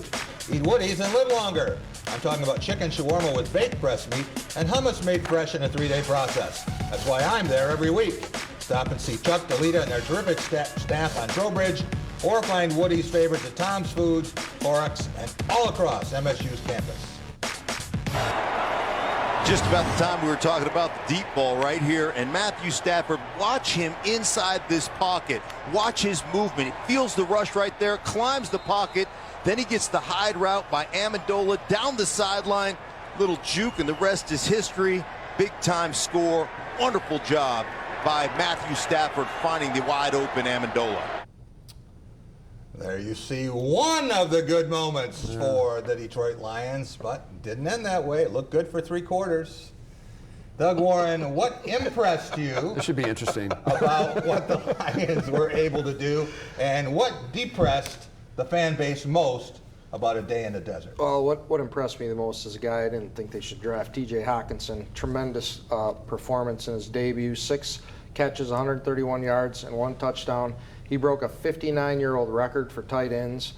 Eat Woody's and live longer. I'm talking about chicken shawarma with baked breast meat and hummus made fresh in a 3-day process. That's why I'm there every week. Stop and see Chuck, Delita, and their terrific staff on Trowbridge, or find Woody's favorites at Tom's Foods, Horrocks, and all across MSU's campus. Just about the time we were talking about the deep ball right here, and Matthew Stafford, watch him inside this pocket. Watch his movement. He feels the rush right there, climbs the pocket, then he gets the hide route by Amendola down the sideline. Little juke, and the rest is history. big-time score. Wonderful job by Matthew Stafford finding the wide-open Amendola. There you see one of the good moments for the Detroit Lions, but didn't end that way. It looked good for 3 quarters. Doug Warren, what impressed you? This should be interesting. About what the Lions were able to do, and what depressed the fan base most about a day in the desert? Well, what impressed me the most as a guy, I didn't think they should draft T.J. Hawkinson. Tremendous performance in his debut. 6 catches, 131 yards, and 1 touchdown. He broke a 59-year-old record for tight ends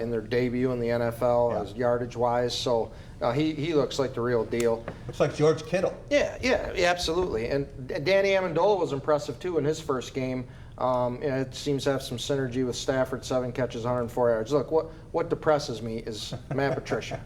in their debut in the NFL, as yardage-wise. So he looks like the real deal. Looks like George Kittle. Yeah, absolutely. And Danny Amendola was impressive too in his first game. It seems to have some synergy with Stafford. 7 catches, 104 yards. Look, what depresses me is Matt Patricia.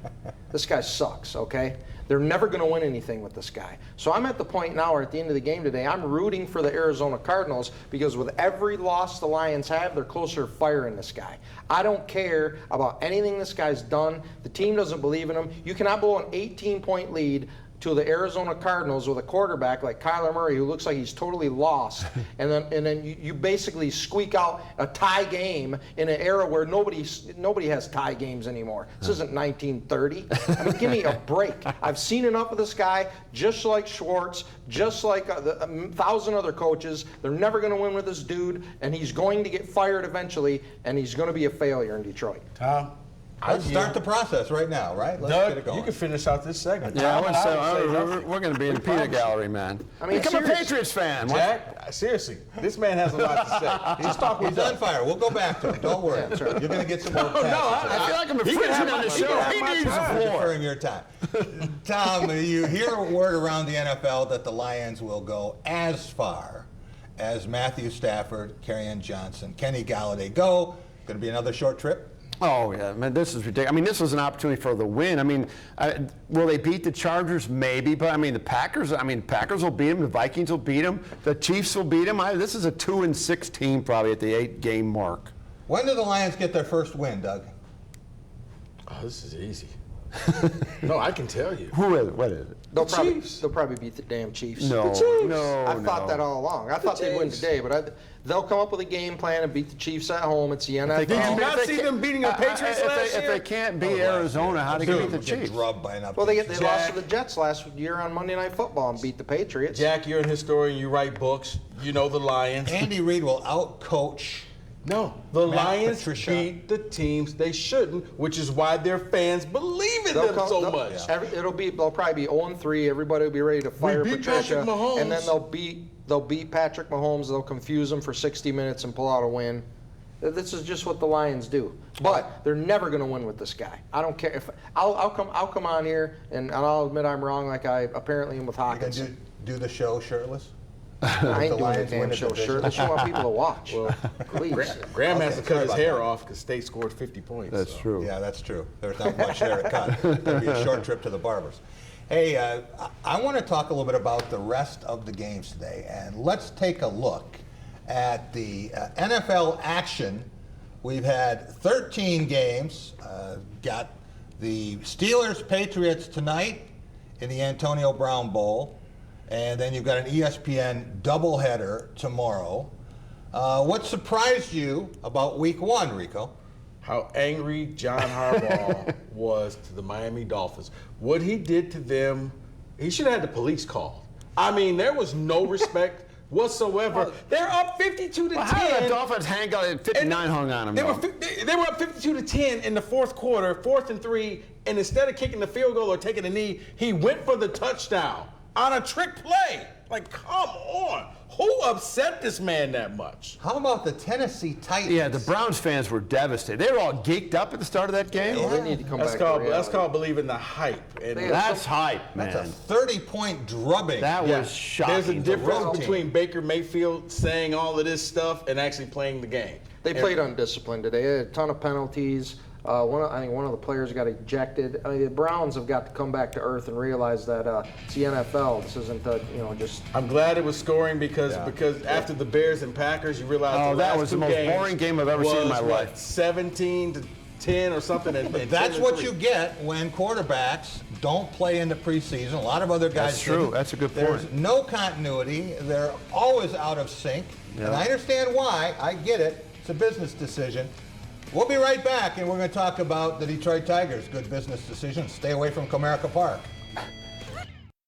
This guy sucks. Okay, they're never going to win anything with this guy. So I'm at the point now where at the end of the game today, I'm rooting for the Arizona Cardinals because with every loss the Lions have, they're closer to firing this guy. I don't care about anything this guy's done. The team doesn't believe in him. You cannot blow an 18-point lead to the Arizona Cardinals with a quarterback like Kyler Murray who looks like he's totally lost, and then you basically squeak out a tie game in an era where nobody has tie games anymore. This isn't 1930. I mean, give me a break. I've seen enough of this guy, just like Schwartz, just like 1,000 other coaches. They're never going to win with this dude, and he's going to get fired eventually, and he's going to be a failure in Detroit. Tom? Let's start the process right now, right? Let's Doug, get it going. you can finish out this segment. Yeah, we're going to be in the peanut gallery, man. I mean, become a Patriots fan. Jack, seriously, this man has a lot to say. Just talk with He's on fire. We'll go back to him. Don't worry. You're going to get some more passes. I feel like I'm infringing on the show. He needs the floor. During your time. Tom, you hear a word around the NFL that the Lions will go as far as Matthew Stafford, Kerryon Johnson, Kenny Galladay go. Going to be another short trip? Oh, yeah, man, this is ridiculous. I mean, this was an opportunity for the win. I mean, will they beat the Chargers? Maybe, but I mean, the Packers will beat them. The Vikings will beat them. The Chiefs will beat them. This is a 2-6 team probably at the 8-game mark. When do the Lions get their first win, Doug? Oh, this is easy. No, I can tell you. Who is it? What is it? They'll probably beat the damn Chiefs. No, the Chiefs. no, I thought that all along. I thought they'd win today, but they'll come up with a game plan and beat the Chiefs at home. It's the NFL. Did you not see them beating the Patriots last year? If they can't beat Arizona, how do they beat the Chiefs? Well, they lost to the Jets last year on Monday Night Football and beat the Patriots. Jack, you're an historian. You write books. You know the Lions. Andy Reid will out-coach. No, the Lions beat the teams they shouldn't, which is why their fans believe in them so much. They'll probably be 0-3. Everybody will be ready to fire Patricia, and then they'll beat Patrick Mahomes. They'll confuse him for 60 minutes and pull out a win. This is just what the Lions do. But they're never going to win with this guy. I don't care if I'll come on here and I'll admit I'm wrong, like I apparently am with Hawkins. You gonna do the show shirtless? I ain't doing the damn show shirtless. You want people to watch. Well, please. Graham has to cut his hair off because State scored 50 points. That's true. Yeah, that's true. There's not much hair to cut. It'll be a short trip to the barbers. Hey, I want to talk a little bit about the rest of the games today, and let's take a look at the NFL action. We've had 13 games. Got the Steelers-Patriots tonight in the Antonio Brown Bowl. And then you've got an ESPN doubleheader tomorrow. What surprised you about week 1, Rico? How angry John Harbaugh was to the Miami Dolphins. What he did to them, he should have had the police called. I mean, there was no respect whatsoever. They're up 52-10. How did the Dolphins hang out at 59 hung on them? They were up 52-10 in the fourth quarter, 4th and 3, and instead of kicking the field goal or taking a knee, he went for the touchdown on a trick play. Like, come on. Who upset this man that much? How about the Tennessee Titans? Yeah, the Browns fans were devastated. They were all geeked up at the start of that game. Yeah, they need to come back to reality. That's called believing the hype. And that's hype, man. That's a 30-point drubbing. That was shocking. There's a difference between Baker Mayfield saying all of this stuff and actually playing the game. They played undisciplined today. They had a ton of penalties. I think one of the players got ejected. I mean, the Browns have got to come back to earth and realize that it's the NFL. This isn't just. I'm glad it was scoring because after the Bears and Packers, you realize that was the most boring game I've ever seen in my life. 17 10 or something. And That's what you get when quarterbacks don't play in the preseason. A lot of other guys That's true. didn't. That's a good point. There's no continuity. They're always out of sync. Yeah. And I understand why. I get it. It's a business decision. We'll be right back, and we're going to talk about the Detroit Tigers. Good business decision. Stay away from Comerica Park.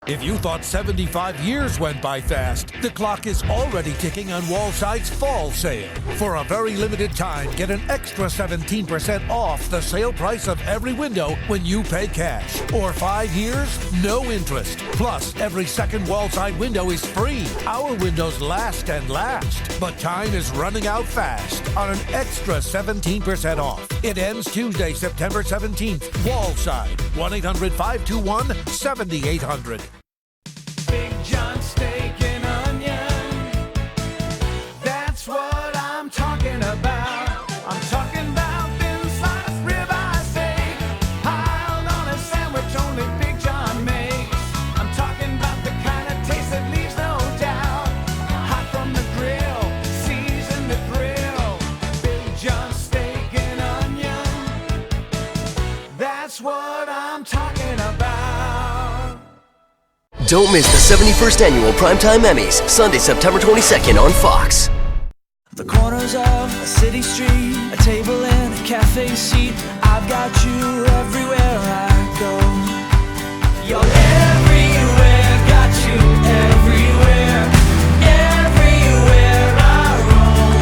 If you thought 75 years went by fast, the clock is already ticking on Wallside's fall sale. For a very limited time, get an extra 17% off the sale price of every window when you pay cash. Or 5 years, no interest. Plus, every second Wallside window is free. Our windows last and last. But time is running out fast on an extra 17% off. It ends Tuesday, September 17th. Wallside, 1-800-521-7800. Big John steak and onion. That's what I'm talking about. I'm talking about thin sliced ribeye steak, piled on a sandwich only Big John makes. I'm talking about the kind of taste that leaves no doubt. Hot from the grill, season the thrill. Big John steak and onion. That's what I'm talking about. Don't miss the 71st Annual Primetime Emmys, Sunday, September 22nd on Fox. The corners of a city street, a table and a cafe seat. I've got you everywhere I go. You're everywhere, got you everywhere. Everywhere I roam.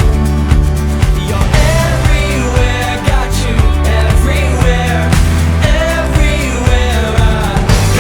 You're everywhere, got you everywhere. Everywhere I go.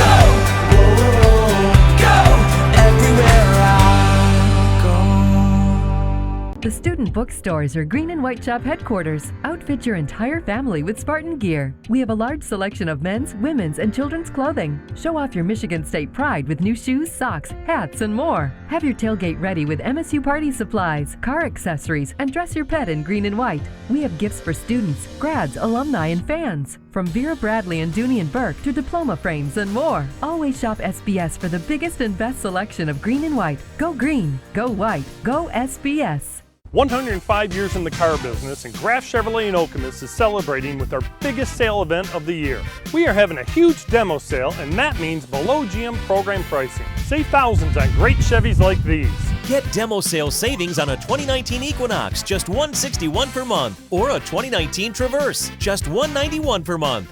The student bookstores are Green and White Shop headquarters. Outfit your entire family with Spartan gear. We have a large selection of men's, women's, and children's clothing. Show off your Michigan State pride with new shoes, socks, hats, and more. Have your tailgate ready with MSU party supplies, car accessories, and dress your pet in green and white. We have gifts for students, grads, alumni, and fans. From Vera Bradley and Dooney and Burke to diploma frames and more. Always shop SBS for the biggest and best selection of green and white. Go green, go white, go SBS. 105 years in the car business, and Graf Chevrolet in Okemos is celebrating with our biggest sale event of the year. We are having a huge demo sale, and that means below GM program pricing. Save thousands on great Chevys like these. Get demo sale savings on a 2019 Equinox, just $161 per month, or a 2019 Traverse, just $191 per month.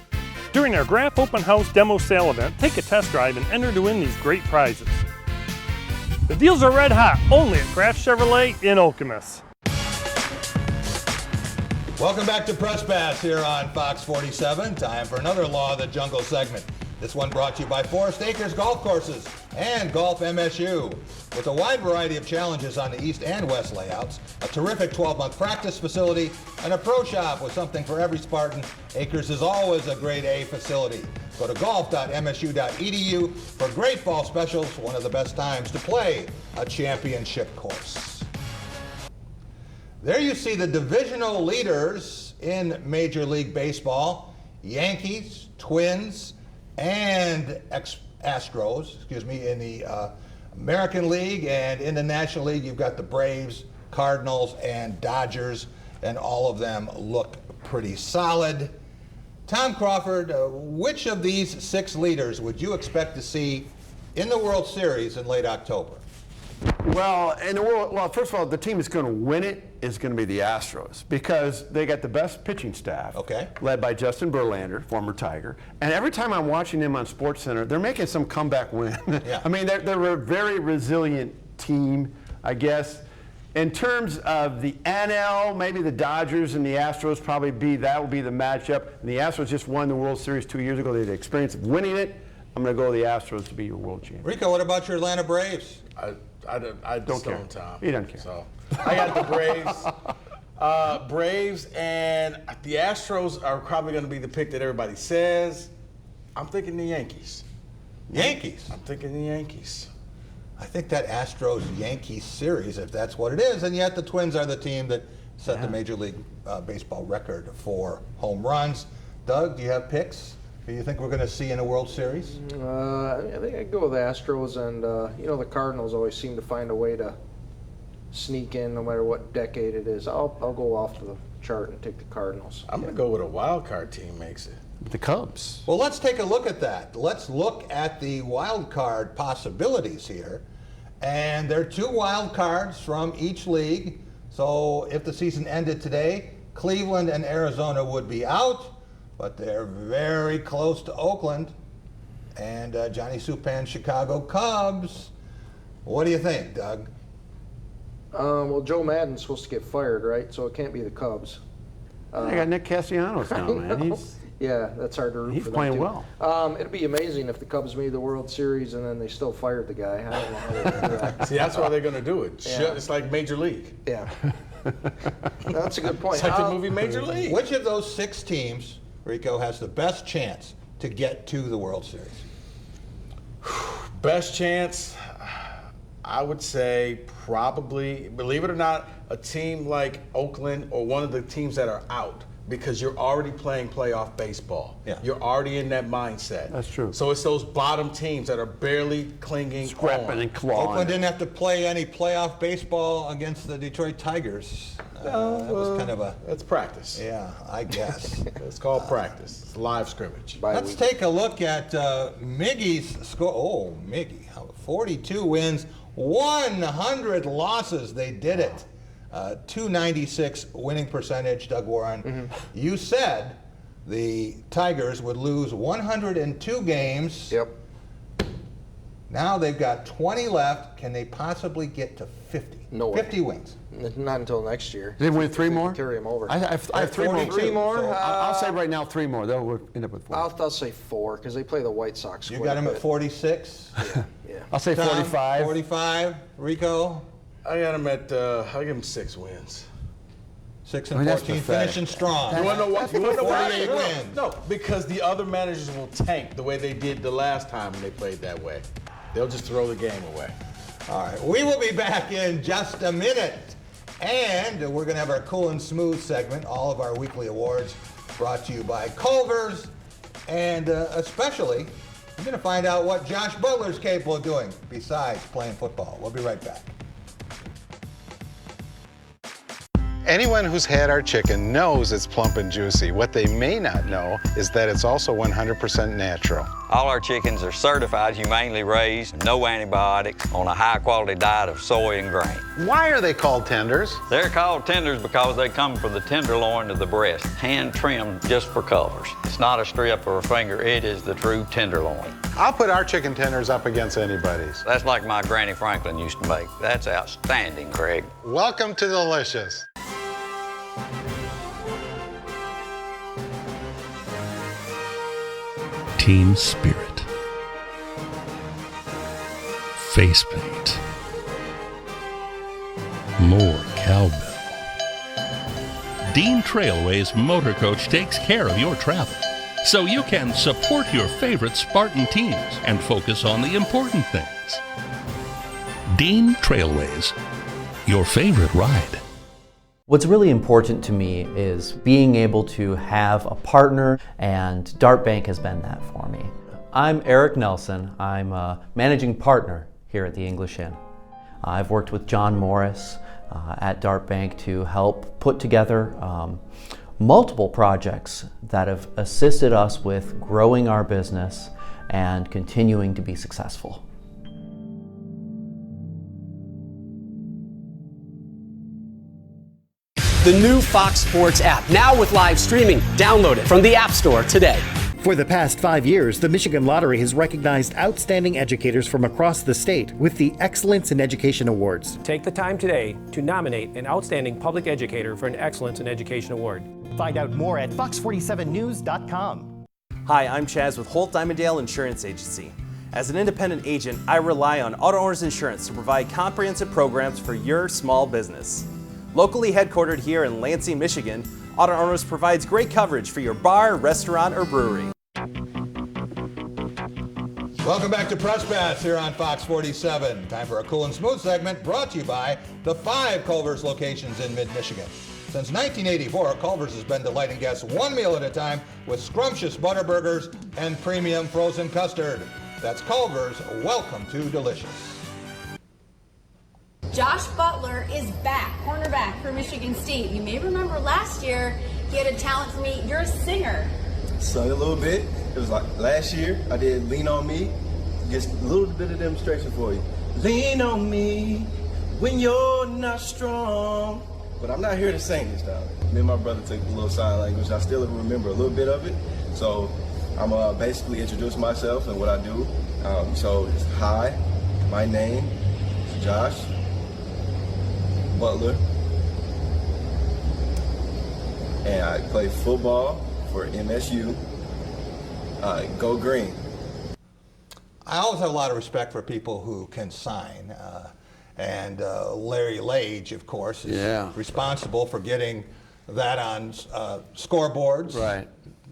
During our Graf Open House demo sale event, take a test drive and enter to win these great prizes. The deals are red hot, only at Graf Chevrolet in Okemos. Welcome back to Press Pass here on Fox 47. Time for another Law of the Jungle segment. This one brought to you by Forest Acres Golf Courses and Golf MSU. With a wide variety of challenges on the east and west layouts, a terrific 12-month practice facility, and a pro shop with something for every Spartan, Acres is always a grade A facility. Go to golf.msu.edu for great fall specials, one of the best times to play a championship course. There you see the divisional leaders in Major League Baseball, Yankees, Twins, and Astros, in the American League, and in the National League you've got the Braves, Cardinals, and Dodgers, and all of them look pretty solid. Tom Crawford, which of these 6 leaders would you expect to see in the World Series in late October? Well, first of all, the team that's going to win it is going to be the Astros because they got the best pitching staff, led by Justin Verlander, former Tiger. And every time I'm watching them on SportsCenter, they're making some comeback win. Yeah. I mean, they're a very resilient team, I guess. In terms of the NL, maybe the Dodgers and the Astros that will be the matchup. And the Astros just won the World Series 2 years ago. They had the experience of winning it. I'm going to go with the Astros to be your world champion. Rico, what about your Atlanta Braves? I don't care. Tom. You don't care. So I got the Braves. Braves and the Astros are probably going to be the pick that everybody says. I'm thinking the Yankees. Yankees? I'm thinking the Yankees. I think that Astros-Yankees series, if that's what it is, and yet the Twins are the team that set the Major League Baseball record for home runs. Doug, do you have picks? Who do you think we're going to see in a World Series? I think I'd go with the Astros, and the Cardinals always seem to find a way to sneak in no matter what decade it is. I'll go off to the chart and take the Cardinals. I'm going to go with a wild card team makes it. The Cubs. Well, let's take a look at that. Let's look at the wild card possibilities here. And there are 2 wild cards from each league. So if the season ended today, Cleveland and Arizona would be out, but they're very close to Oakland. And Johnny Supan's Chicago Cubs. What do you think, Doug? Well, Joe Madden's supposed to get fired, right? So it can't be the Cubs. I got Nick Castellanos now, man. Yeah, that's hard to root for. He's playing well. It'd be amazing if the Cubs made the World Series and then they still fired the guy. I don't know how they would do that. See, that's why they're going to do it. Yeah. It's like Major League. Yeah. That's a good point. It's like the movie Major League. Which of those 6 teams, Rico, has the best chance to get to the World Series? Best chance, I would say probably, believe it or not, a team like Oakland or one of the teams that are out, because you're already playing playoff baseball. Yeah. You're already in that mindset. That's true. So it's those bottom teams that are barely clinging Scrapping on. and clawing. Oakland didn't have to play any playoff baseball against the Detroit Tigers. That was kind of a... That's practice. Yeah, I guess. It's called practice. It's live scrimmage. Let's take a look at Miggy's score. Oh, Miggy, 42 wins, 100 losses. They did it. 296 winning percentage, Doug Warren. Mm-hmm. You said the Tigers would lose 102 games. Yep. Now they've got 20 left. Can they possibly get to 50? No way. 50 wins. Not until next year. They win 3 more? Carry them over. I have 3 more. 42, so I'll say right now 3 more. They'll end up with 4. I'll say 4 because they play the White Sox. You got them at 46? Yeah. I'll say Tom, 45. 45. Rico? I got them at, I'll give them 6 wins. 6 I and mean, that's 14, pathetic. finishing strong. You want to know what? You want to know why? 48 wins. No, because the other managers will tank the way they did the last time when they played that way. They'll just throw the game away. All right, we will be back in just a minute. And we're going to have our Cool and Smooth segment, all of our weekly awards brought to you by Culver's. And especially, we're going to find out what Josh Butler's capable of doing besides playing football. We'll be right back. Anyone who's had our chicken knows it's plump and juicy. What they may not know is that it's also 100% natural. All our chickens are certified, humanely raised, no antibiotics, on a high-quality diet of soy and grain. Why are they called tenders? They're called tenders because they come from the tenderloin of the breast, hand-trimmed just for colors. It's not a strip or a finger, it is the true tenderloin. I'll put our chicken tenders up against anybody's. That's like my Granny Franklin used to make. That's outstanding, Craig. Welcome to Delicious. Team spirit, face paint, more cowbell. Dean Trailway's Motor Coach takes care of your travel, so you can support your favorite Spartan teams and focus on the important things. Dean Trailways, your favorite ride. What's really important to me is being able to have a partner, and Dart Bank has been that for me. I'm Eric Nelson. I'm a managing partner here at the English Inn. I've worked with John Morris at Dart Bank to help put together multiple projects that have assisted us with growing our business and continuing to be successful. The new Fox Sports app, now with live streaming. Download it from the App Store today. For the past 5 years, the Michigan Lottery has recognized outstanding educators from across the state with the Excellence in Education Awards. Take the time today to nominate an outstanding public educator for an Excellence in Education Award. Find out more at fox47news.com. Hi, I'm Chaz with Holt Diamonddale Insurance Agency. As an independent agent, I rely on Auto Owners Insurance to provide comprehensive programs for your small business. Locally headquartered here in Lansing, Michigan, Auto Owners provides great coverage for your bar, restaurant, or brewery. Welcome back to Press Pass here on Fox 47. Time for a Cool and Smooth segment brought to you by the 5 Culver's locations in mid-Michigan. Since 1984, Culver's has been delighting guests one meal at a time with scrumptious butter burgers and premium frozen custard. That's Culver's. Welcome to Delicious. Josh Butler is back, cornerback for Michigan State. You may remember last year he had a talent for me. You're a singer. Sung a little bit. It was like last year I did Lean On Me. Just a little bit of demonstration for you. Lean on me when you're not strong. But I'm not here to sing this time. Me and my brother took a little sign language. I still remember a little bit of it. So I'm basically introduce myself and what I do. So it's hi, my name is Josh Butler. And I play football for MSU. Go Green. I always have a lot of respect for people who can sign. And Larry Lage, of course, is responsible for getting that on scoreboards. Right.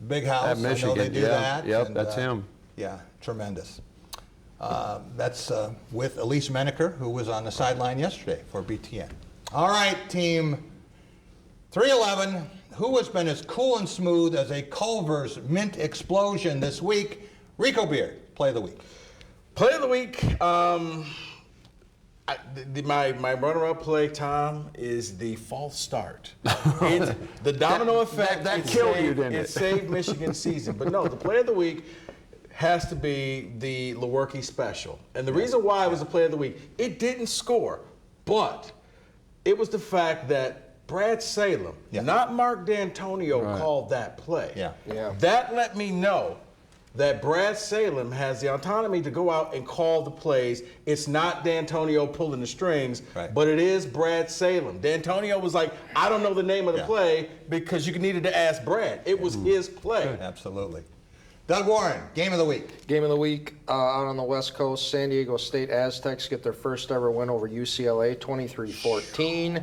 Big House, At Michigan, I know they do that. Yep, and, that's him. Yeah, tremendous. That's with Elise Menaker, who was on the sideline yesterday for BTN. All right, team 311. Who has been as cool and smooth as a Culver's mint explosion this week? Rico Beard, play of the week. Play of the week. My runner-up play, Tom, is the false start. The domino effect. That killed you, didn't it? It saved Michigan's season. But no, the play of the week has to be the Lewerke special. And the reason why it was the play of the week, it didn't score, but it was the fact that Brad Salem, not Mark D'Antonio, called that play. That let me know that Brad Salem has the autonomy to go out and call the plays. It's not D'Antonio pulling the strings, but it is Brad Salem. D'Antonio was like, I don't know the name of the play because you needed to ask Brad. It was his play. Absolutely. Doug Warren, game of the week. Game of the week out on the West Coast, San Diego State Aztecs get their first ever win over UCLA, 23-14.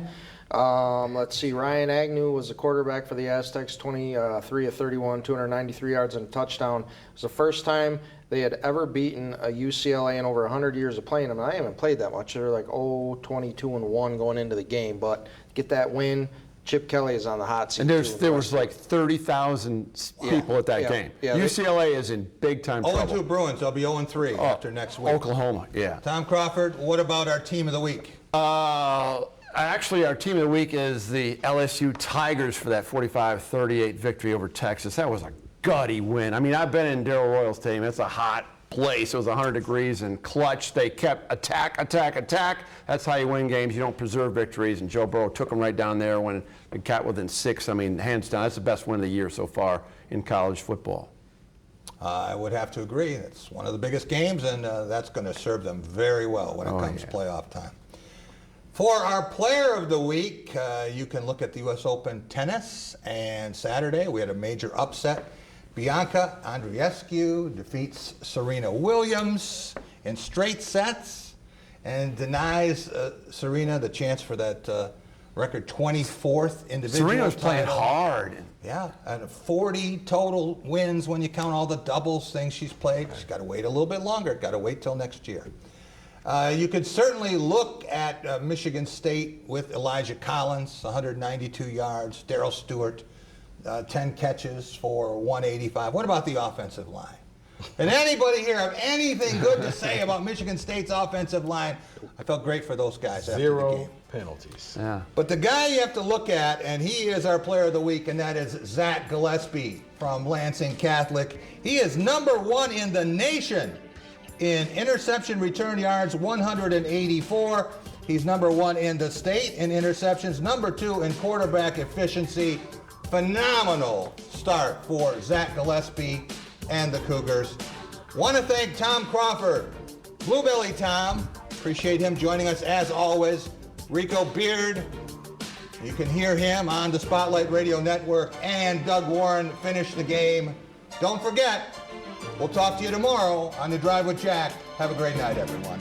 Let's see, Ryan Agnew was the quarterback for the Aztecs, 23 of 31, 293 yards and a touchdown. It was the first time they had ever beaten a UCLA in over 100 years of playing them. I haven't played that much. They're like 22-1 going into the game, but get that win. Chip Kelly is on the hot seat. And there was like 30,000 people at that game. Yeah, UCLA is in big-time trouble. 0-2 Bruins. They'll be 0-3 after next week. Oklahoma, yeah. Tom Crawford, what about our team of the week? Actually, our team of the week is the LSU Tigers for that 45-38 victory over Texas. That was a gutty win. I mean, I've been in Darrell Royal's team. It's a hot place. It was 100 degrees and clutch. They kept attack. That's how you win games. You don't preserve victories. And Joe Burrow took them right down there when it got within 6. I mean, hands down, that's the best win of the year so far in college football. I would have to agree. It's one of the biggest games, and that's going to serve them very well when it comes playoff time. For our player of the week, you can look at the U.S. Open tennis. And Saturday, we had a major upset. Bianca Andreescu defeats Serena Williams in straight sets and denies Serena the chance for that record 24th individual Serena was playing title. hard. Yeah, and 40 total wins when you count all the doubles things she's played. She's got to wait a little bit longer. Got to wait till next year. You could certainly look at Michigan State with Elijah Collins, 192 yards. Darryl Stewart, 10 catches for 185. What about the offensive line? And anybody here have anything good to say about Michigan State's offensive line? I felt great for those guys after the game. 0 penalties. Yeah. But the guy you have to look at, and he is our player of the week, and that is Zach Gillespie from Lansing Catholic. He is #1 in the nation in interception return yards, 184. He's #1 in the state in interceptions, #2 in quarterback efficiency. Phenomenal start for Zach Gillespie and the Cougars. Want to thank Tom Crawford, Bluebelly Tom. Appreciate him joining us as always. Rico Beard, you can hear him on the Spotlight Radio Network, and Doug Warren finished the game. Don't forget, we'll talk to you tomorrow on The Drive with Jack. Have a great night, everyone.